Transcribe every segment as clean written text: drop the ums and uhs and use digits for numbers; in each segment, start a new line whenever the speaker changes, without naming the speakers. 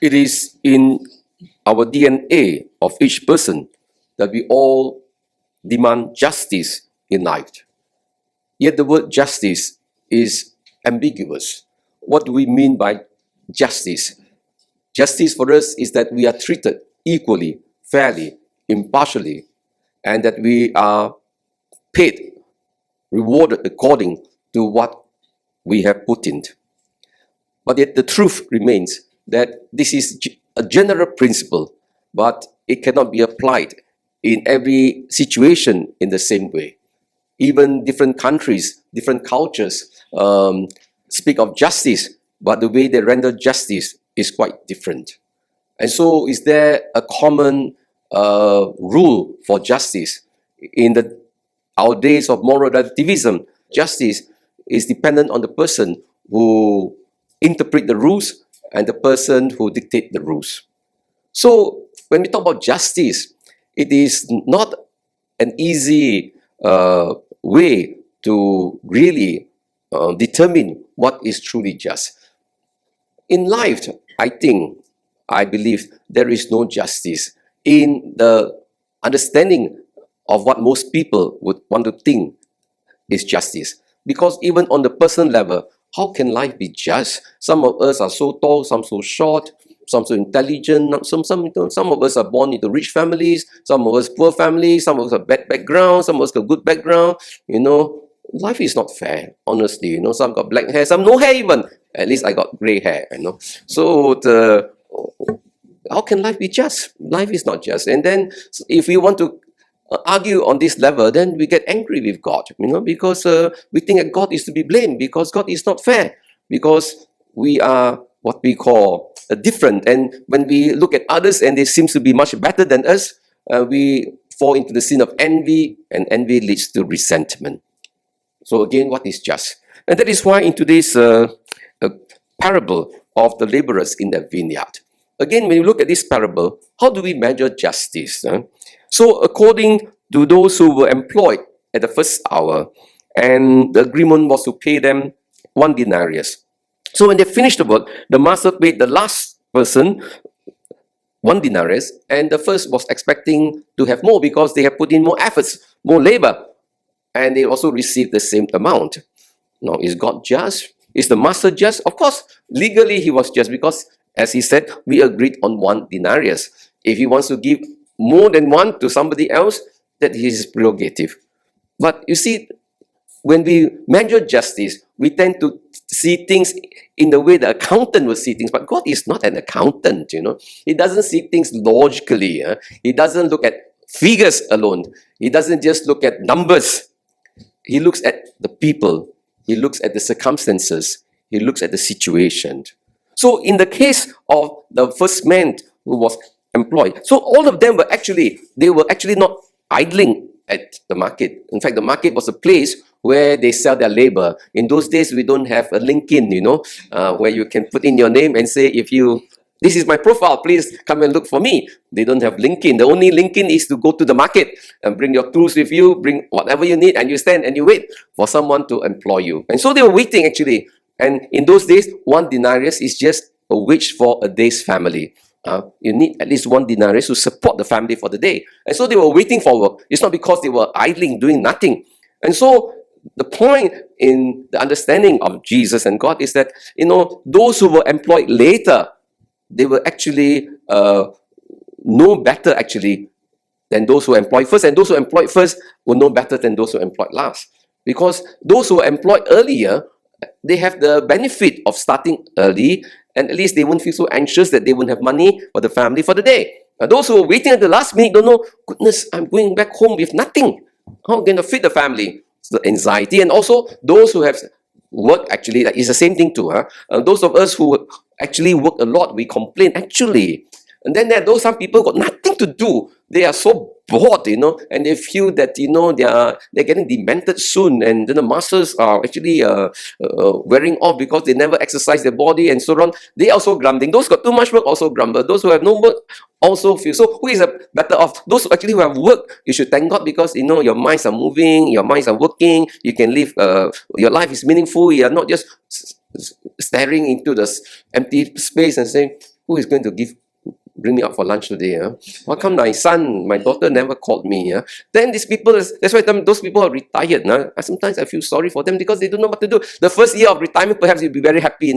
It is in our DNA of each person that we all demand justice in life. Yet the word justice is ambiguous. What do we mean by justice? Justice for us is that we are treated equally, fairly, impartially, and that we are paid, rewarded according to what we have put in. But yet the truth remains that this is a general principle, but it cannot be applied in every situation in the same way. Even different countries, different cultures speak of justice, but the way they render justice is quite different. And so is there a common rule for justice? In our days of moral relativism, justice is dependent on the person who interpret the rules and the person who dictate the rules. So when we talk about justice, it is not an easy way to really determine what is truly just. In life, I believe there is no justice in the understanding of what most people would want to think is justice. Because even on the personal level, how can life be just? Some of us are so tall, some so short, some so intelligent, some of us are born into rich families, some of us poor families, some of us have bad background, some of us got good background. Life is not fair, honestly. Some got black hair, some no hair even. At least I got grey hair, So how can life be just? Life is not just. And then if we want to argue on this level, then we get angry with God, because we think that God is to be blamed, because God is not fair, because we are what we call different. And when we look at others and they seem to be much better than us, we fall into the sin of envy, and envy leads to resentment. So again, what is just? And that is why in today's parable of the laborers in the vineyard, again, when you look at this parable, how do we measure justice? So according to those who were employed at the first hour, and the agreement was to pay them 1 denarius. So when they finished the work, the master paid the last person 1 denarius, and the first was expecting to have more because they have put in more efforts, more labor, and they also received the same amount. Now, is God just? Is the master just? Of course, legally he was just, because as he said, we agreed on 1 denarius. If he wants to give more than 1 to somebody else, that is his prerogative. But you see, when we measure justice, we tend to see things in the way the accountant will see things. But God is not an accountant, He doesn't see things logically. He doesn't look at figures alone. He doesn't just look at numbers. He looks at the people. He looks at the circumstances. He looks at the situation. So in the case of the first man who was employed, so all of them were actually not idling at the market. In fact, the market was a place where they sell their labor. In those days, we don't have a LinkedIn, where you can put in your name and say, this is my profile, please come and look for me. They don't have LinkedIn. The only LinkedIn is to go to the market and bring your tools with you, bring whatever you need, and you stand and you wait for someone to employ you. And so they were waiting actually. And in those days, 1 denarius is just a wage for a day's family. You need at least 1 denarius to support the family for the day. And so they were waiting for work. It's not because they were idling, doing nothing. And so the point in the understanding of Jesus and God is that, those who were employed later, they were actually know better actually than those who were employed first. And those who were employed first will know better than those who were employed last. Because those who were employed earlier, they have the benefit of starting early, and at least they won't feel so anxious that they won't have money for the family for the day. Now, those who are waiting at the last minute don't know, goodness, I'm going back home with nothing. How am I going to feed the family? So the anxiety. And also those who have worked, actually, that is the same thing too. Those of us who actually work a lot, we complain actually. And then there are those, some people got nothing to do. They are so bored, and they feel that, they're getting demented soon, and then the masters are actually wearing off because they never exercise their body and so on. They also grumbling. Those got too much work also grumble. Those who have no work also feel. So who is better off? Those who have work, you should thank God, because your minds are moving, your minds are working. You can live. Your life is meaningful. You are not just staring into this empty space and saying, who is going to bring me out for lunch today? How come my daughter never called me? Then these people, that's why those people are retired. Sometimes I feel sorry for them because they don't know what to do. The first year of retirement, perhaps you'll be very happy.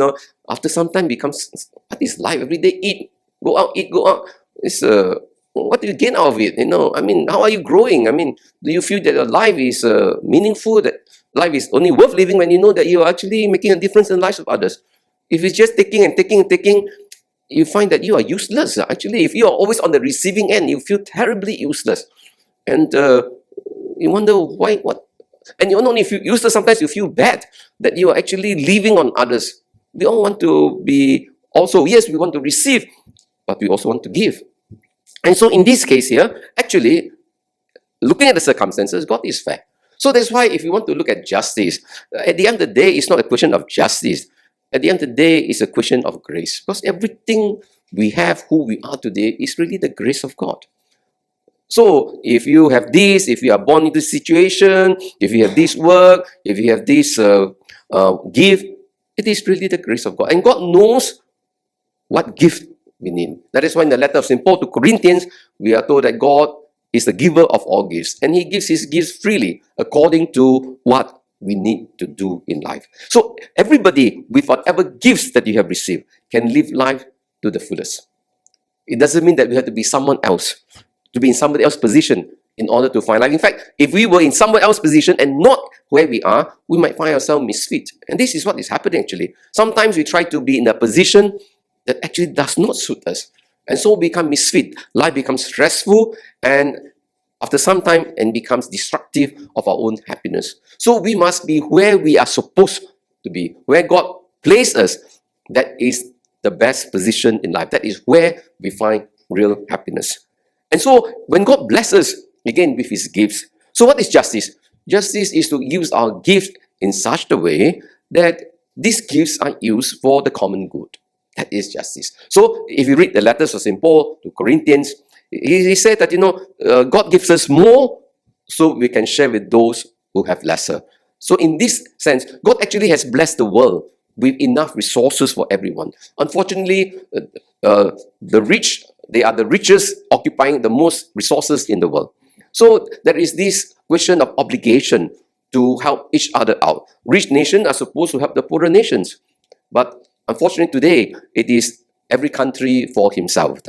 After some time, becomes, what is life? Every day, eat, go out. It's what do you gain out of it? How are you growing? Do you feel that your life is meaningful? That life is only worth living when you know that you are actually making a difference in the lives of others? If it's just taking and taking and taking, you find that you are useless. Actually, if you are always on the receiving end, you feel terribly useless. And you wonder why, what? And you not only feel useless, sometimes you feel bad that you are actually leaving on others. We all want to be also, yes, we want to receive, but we also want to give. And so in this case here, actually, looking at the circumstances, God is fair. So that's why if you want to look at justice, at the end of the day, it's not a question of justice. At the end of the day, it's a question of grace. Because everything we have, who we are today, is really the grace of God. So if you have this, if you are born into this situation, if you have this work, if you have this gift, it is really the grace of God. And God knows what gift we need. That is why in the letter of St. Paul to Corinthians, we are told that God is the giver of all gifts. And He gives His gifts freely according to what we need to do in life. So everybody, with whatever gifts that you have received, can live life to the fullest. It doesn't mean that we have to be someone else, to be in somebody else's position in order to find life. In fact, if we were in someone else's position and not where we are, we might find ourselves misfit. And this is what is happening actually. Sometimes we try to be in a position that actually does not suit us. And so we become misfit. Life becomes stressful and after some time and becomes destructive of our own happiness. So we must be where we are supposed to be, where God placed us. That is the best position in life. That is where we find real happiness. And so when God blesses us, again with His gifts, so what is justice? Justice is to use our gift in such a way that these gifts are used for the common good. That is justice. So if you read the letters of St. Paul to Corinthians, he said that, God gives us more so we can share with those who have lesser. So in this sense, God actually has blessed the world with enough resources for everyone. Unfortunately, the rich, they are the richest, occupying the most resources in the world. So there is this question of obligation to help each other out. Rich nations are supposed to help the poorer nations. But unfortunately today, it is every country for himself.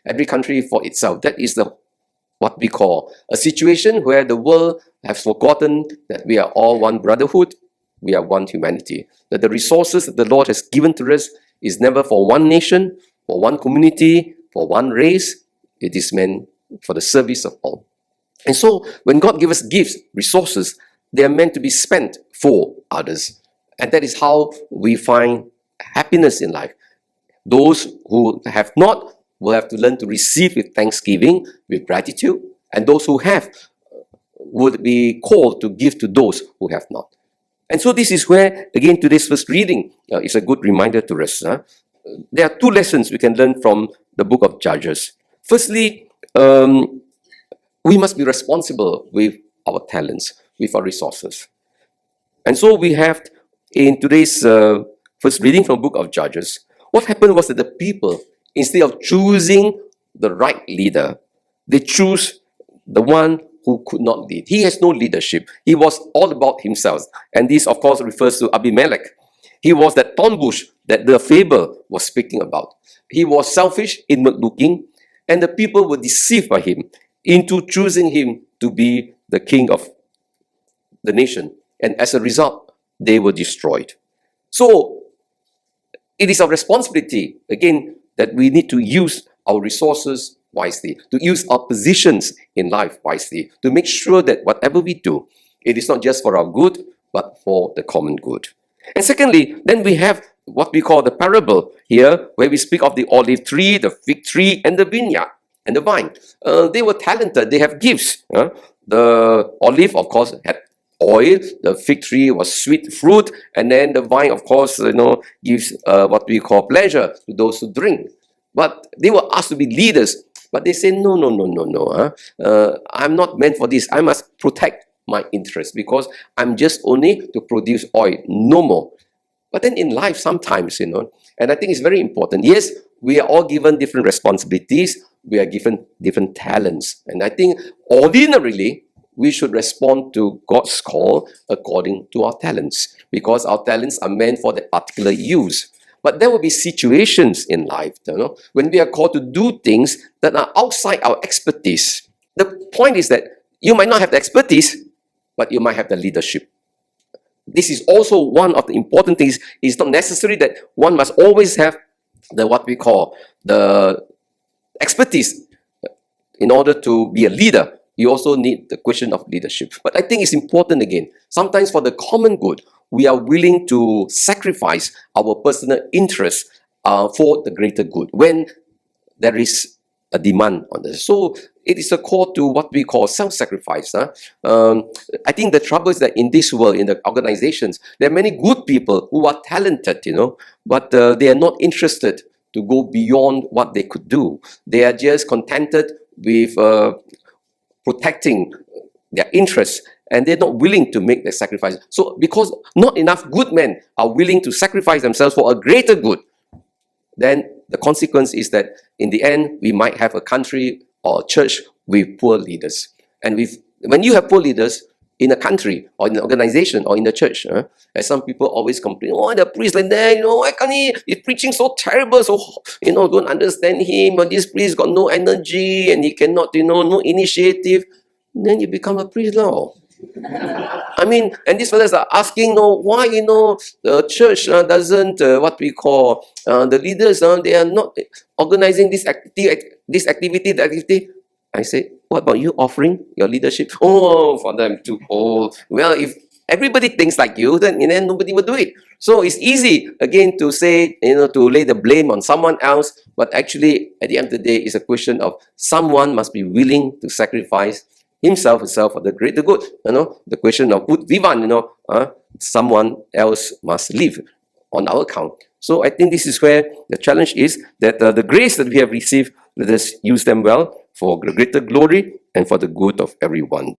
Every country for itself. That is what we call a situation where the world has forgotten that we are all one brotherhood, we are one humanity. That the resources that the Lord has given to us is never for one nation, for one community, for one race. It is meant for the service of all. And so when God gives us gifts, resources, they are meant to be spent for others. And that is how we find happiness in life. Those who have not will have to learn to receive with thanksgiving, with gratitude. And those who have would be called to give to those who have not. And so this is where, again, today's first reading is a good reminder to us. There are two lessons we can learn from the book of Judges. Firstly, we must be responsible with our talents, with our resources. And so we have in today's first reading from the book of Judges, what happened was that the people, instead of choosing the right leader, they choose the one who could not lead. He has no leadership. He was all about himself. And this, of course, refers to Abimelech. He was that thorn bush that the fable was speaking about. He was selfish, inward-looking, and the people were deceived by him into choosing him to be the king of the nation. And as a result, they were destroyed. So, it is our responsibility, again, that we need to use our resources wisely, to use our positions in life wisely, to make sure that whatever we do, it is not just for our good, but for the common good. And secondly, then we have what we call the parable here, where we speak of the olive tree, the fig tree, and the vineyard, and the vine. They were talented, they have gifts. The olive, of course, had oil, the fig tree was sweet fruit, and then the vine, of course, gives what we call pleasure to those who drink. But they were asked to be leaders, but they say, no. I'm not meant for this. I must protect my interests because I'm just only to produce oil, no more. But then in life, sometimes, and I think it's very important. Yes, we are all given different responsibilities. We are given different talents. And I think ordinarily, we should respond to God's call according to our talents, because our talents are meant for that particular use. But there will be situations in life, when we are called to do things that are outside our expertise. The point is that you might not have the expertise, but you might have the leadership. This is also one of the important things. It's not necessary that one must always have what we call the expertise in order to be a leader. You also need the question of leadership. But I think it's important again. Sometimes for the common good, we are willing to sacrifice our personal interests for the greater good when there is a demand on this. So it is a call to what we call self-sacrifice. I think the trouble is that in this world, in the organizations, there are many good people who are talented, but they are not interested to go beyond what they could do. They are just contented with protecting their interests, and they're not willing to make the sacrifice. So because not enough good men are willing to sacrifice themselves for a greater good, then the consequence is that in the end, we might have a country or a church with poor leaders. And when you have poor leaders in a country or in an organization or in the church, as some people always complain, oh, the priest like that, why can't he's preaching so terrible, so, don't understand him, or this priest got no energy and he cannot, no initiative. Then you become a priest now. I mean, and these fellows are asking, why, the church doesn't, what we call, the leaders, they are not organizing this activity. I say, what about you offering your leadership? Oh, for them too old. Well, if everybody thinks like you, then nobody will do it. So it's easy, again, to say, to lay the blame on someone else, but actually, at the end of the day, it's a question of someone must be willing to sacrifice himself for the greater good. The question of ud vivan, someone else must live on our account. So I think this is where the challenge is, that the grace that we have received, let us use them well for the greater glory and for the good of everyone.